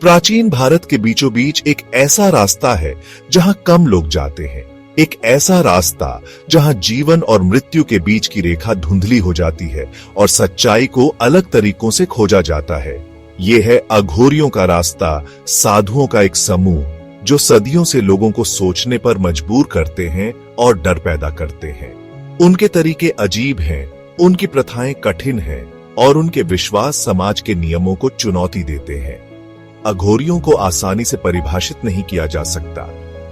प्राचीन भारत के बीचों बीच एक ऐसा रास्ता है जहां कम लोग जाते हैं, एक ऐसा रास्ता जहां जीवन और मृत्यु के बीच की रेखा धुंधली हो जाती है और सच्चाई को अलग तरीकों से खोजा जाता है। ये है अघोरियों का रास्ता, साधुओं का एक समूह जो सदियों से लोगों को सोचने पर मजबूर करते हैं और डर पैदा करते हैं। उनके तरीके अजीब हैं, उनकी प्रथाएं कठिन हैं और उनके विश्वास समाज के नियमों को चुनौती देते हैं। अघोरियों को आसानी से परिभाषित नहीं किया जा सकता।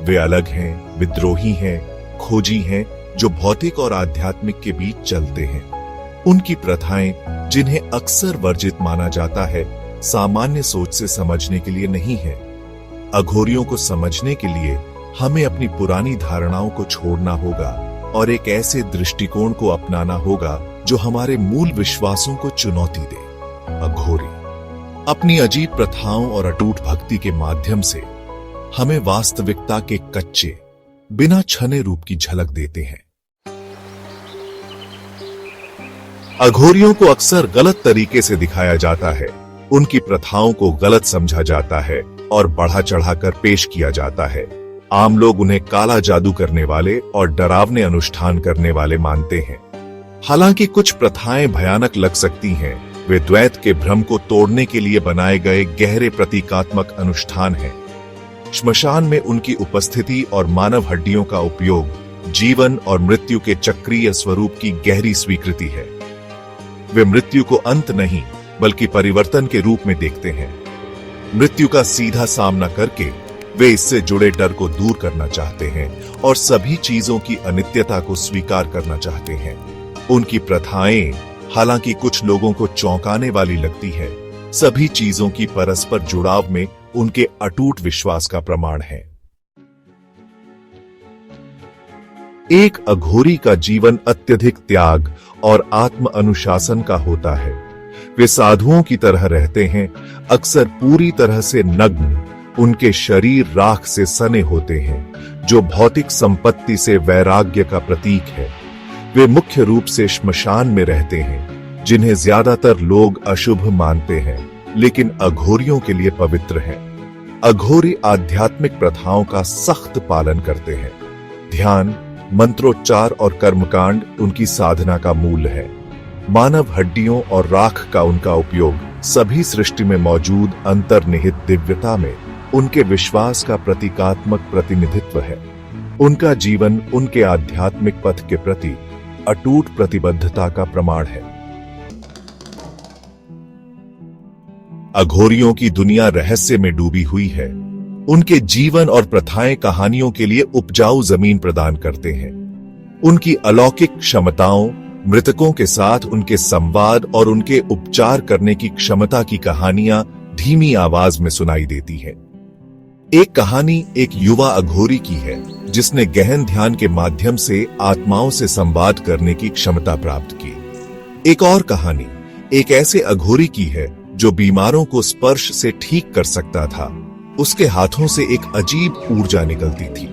वे अलग हैं, विद्रोही हैं, खोजी हैं, जो भौतिक और आध्यात्मिक के बीच चलते हैं। उनकी प्रथाएं, जिन्हें अक्सर वर्जित माना जाता है, सामान्य सोच से समझने के लिए नहीं है। अघोरियों को समझने के लिए हमें अपनी पुरानी धारणाओं को छोड़ना होगा और एक ऐसे दृष्टिकोण को अपनाना होगा जो हमारे मूल विश्वासों को चुनौती दे। अघोरी अपनी अजीब प्रथाओं और अटूट भक्ति के माध्यम से हमें वास्तविकता के कच्चे, बिना छने रूप की झलक देते हैं। अघोरियों को अक्सर गलत तरीके से दिखाया जाता है, उनकी प्रथाओं को गलत समझा जाता है और बढ़ा चढ़ाकर पेश किया जाता है। आम लोग उन्हें काला जादू करने वाले और डरावने अनुष्ठान करने वाले मानते हैं। हालांकि कुछ प्रथाएं भयानक लग सकती हैं, वे द्वैत के भ्रम को तोड़ने के लिए बनाए गए गहरे प्रतीकात्मक अनुष्ठान हैं। श्मशान में उनकी उपस्थिति और मानव हड्डियों का उपयोग जीवन और मृत्यु के चक्रीय स्वरूप की गहरी स्वीकृति है। वे मृत्यु को अंत नहीं बल्कि परिवर्तन के रूप में देखते हैं। मृत्यु का सीधा सामना करके वे इससे जुड़े डर को दूर करना चाहते हैं और सभी चीजों की अनित्यता को स्वीकार करना चाहते हैं। उनकी प्रथाएं, हालांकि कुछ लोगों को चौंकाने वाली लगती है, सभी चीजों की परस्पर जुड़ाव में उनके अटूट विश्वास का प्रमाण है। एक अघोरी का जीवन अत्यधिक त्याग और आत्म अनुशासन का होता है। वे साधुओं की तरह रहते हैं, अक्सर पूरी तरह से नग्न। उनके शरीर राख से सने होते हैं, जो भौतिक संपत्ति से वैराग्य का प्रतीक है। वे मुख्य रूप से श्मशान में रहते हैं, जिन्हें ज्यादातर लोग अशुभ मानते हैं, लेकिन अघोरियों के लिए पवित्र हैं। अघोरी आध्यात्मिक प्रथाओं का सख्त पालन करते हैं। ध्यान, मंत्रोच्चार और कर्मकांड उनकी साधना का मूल है। मानव हड्डियों और राख का उनका उपयोग सभी सृष्टि में मौजूद अंतर्निहित दिव्यता में उनके विश्वास का प्रतीकात्मक प्रतिनिधित्व है। उनका जीवन उनके आध्यात्मिक पथ के प्रति अटूट प्रतिबद्धता का प्रमाण है। अघोरियों की दुनिया रहस्य में डूबी हुई है। उनके जीवन और प्रथाएं कहानियों के लिए उपजाऊ जमीन प्रदान करते हैं। उनकी अलौकिक क्षमताओं, मृतकों के साथ उनके संवाद और उनके उपचार करने की क्षमता की कहानियां धीमी आवाज में सुनाई देती है। एक कहानी एक युवा अघोरी की है जिसने गहन ध्यान के माध्यम से आत्माओं से संवाद करने की क्षमता प्राप्त की। एक और कहानी एक ऐसे अघोरी की है जो बीमारों को स्पर्श से ठीक कर सकता था। उसके हाथों से एक अजीब ऊर्जा निकलती थी।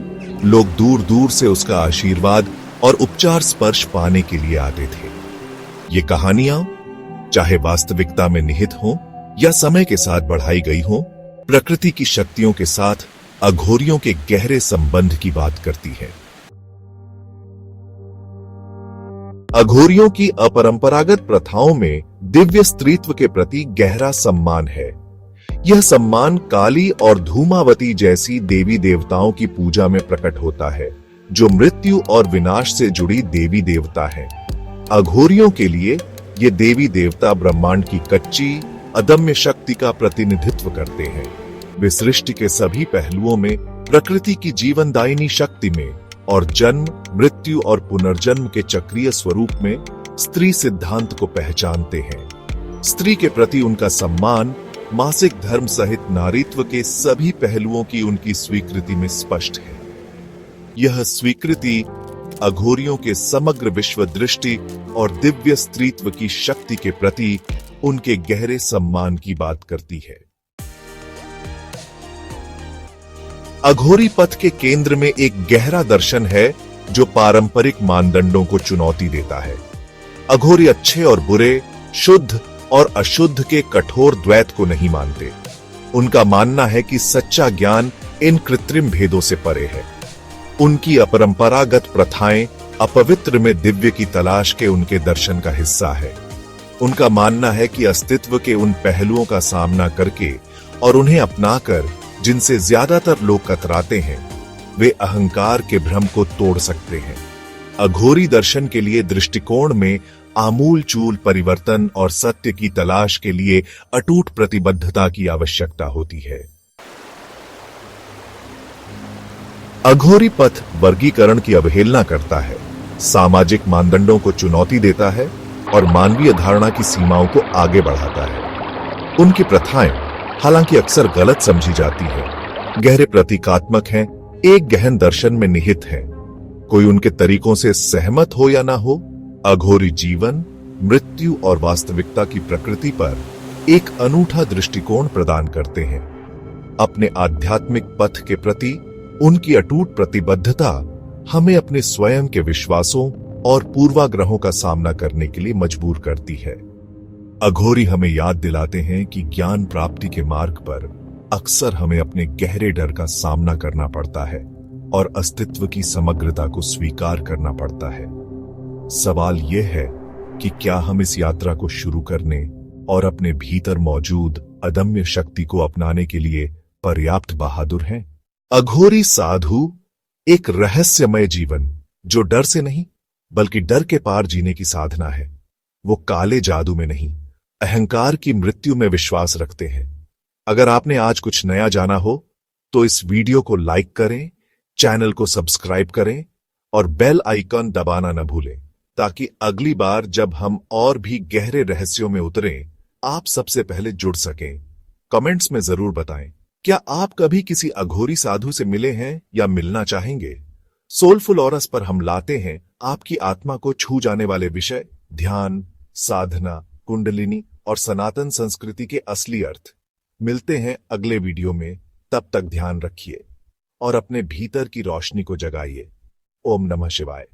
लोग दूर दूर से उसका आशीर्वाद और उपचार स्पर्श पाने के लिए आते थे। ये कहानियां, चाहे वास्तविकता में निहित हों या समय के साथ बढ़ाई गई हों, प्रकृति की शक्तियों के साथ अघोरियों के गहरे संबंध की बात करती है। अघोरियों की अपरंपरागत प्रथाओं में दिव्य स्त्रीत्व के प्रति गहरा सम्मान है। यह सम्मान काली और धूमावती जैसी देवी देवताओं की पूजा में प्रकट होता है, जो मृत्यु और विनाश से जुड़ी देवी देवता है। अघोरियों के लिए ये देवी देवता ब्रह्मांड की कच्ची, अदम्य शक्ति का प्रतिनिधित्व करते हैं। वे सृष्टि के सभी पहलुओं में, प्रकृति की जीवनदायिनी शक्ति में और जन्म, मृत्यु और पुनर्जन्म के चक्रीय स्वरूप में स्त्री सिद्धांत को पहचानते हैं। स्त्री के प्रति उनका सम्मान मासिक धर्म सहित नारीत्व के सभी पहलुओं की उनकी स्वीकृति में स्पष्ट है। यह स्वीकृति अघोरियों के समग्र विश्व दृष्टि और दिव्य स्त्रीत्व की शक्ति के प्रति उनके गहरे सम्मान की बात करती है। अघोरी पथ के केंद्र में एक गहरा दर्शन है जो पारंपरिक मानदंडों को चुनौती देता है। अघोरी अच्छे और बुरे, शुद्ध और अशुद्ध के कठोर द्वैत को नहीं मानते। उनका मानना है कि सच्चा ज्ञान इन कृत्रिम भेदों से परे है। उनकी अपरंपरागत प्रथाएं अपवित्र में दिव्य की तलाश के उनके दर्शन का हिस्सा है। उनका मानना है कि अस्तित्व के उन पहलुओं का सामना करके और उन्हें अपनाकर जिनसे ज्यादातर लोग कतराते हैं, वे अहंकार के भ्रम को तोड़ सकते हैं। अघोरी दर्शन के लिए दृष्टिकोण में आमूल चूल परिवर्तन और सत्य की तलाश के लिए अटूट प्रतिबद्धता की आवश्यकता होती है। अघोरी पथ वर्गीकरण की अवहेलना करता है, सामाजिक मानदंडों को चुनौती देता है और मानवीय धारणा की सीमाओं को आगे बढ़ाता है। उनकी प्रथाएं हालांकि अक्सर गलत समझी जाती हैं, गहरे प्रतीकात्मक हैं, एक गहन दर्शन में निहित हैं। कोई उनके तरीकों से सहमत हो या ना हो, अघोरी जीवन, मृत्यु और वास्तविकता की प्रकृति पर एक अनूठा दृष्टिकोण प्रदान करते हैं। अपने आध्यात्मिक पथ के प्रति उनकी अटूट प्रतिबद्धता हमें अपने स्वयं के विश्वासों और पूर्वाग्रहों का सामना करने के लिए मजबूर करती है। अघोरी हमें याद दिलाते हैं कि ज्ञान प्राप्ति के मार्ग पर अक्सर हमें अपने गहरे डर का सामना करना पड़ता है और अस्तित्व की समग्रता को स्वीकार करना पड़ता है। सवाल यह है कि क्या हम इस यात्रा को शुरू करने और अपने भीतर मौजूद अदम्य शक्ति को अपनाने के लिए पर्याप्त बहादुर हैं? अघोरी साधु एक रहस्यमय जीवन जो डर से नहीं बल्कि डर के पार जीने की साधना है। वो काले जादू में नहीं, अहंकार की मृत्यु में विश्वास रखते हैं। अगर आपने आज कुछ नया जाना हो तो इस वीडियो को लाइक करें, चैनल को सब्सक्राइब करें और बेल आइकन दबाना न भूलें, ताकि अगली बार जब हम और भी गहरे रहस्यों में उतरें, आप सबसे पहले जुड़ सकें। कमेंट्स में जरूर बताएं, क्या आप कभी किसी अघोरी साधु से मिले हैं या मिलना चाहेंगे? सोलफुल ऑरस पर हम लाते हैं आपकी आत्मा को छू जाने वाले विषय, ध्यान, साधना, कुंडलिनी और सनातन संस्कृति के असली अर्थ। मिलते हैं अगले वीडियो में, तब तक ध्यान रखिए और अपने भीतर की रोशनी को जगाइए। ओम नमः शिवाय।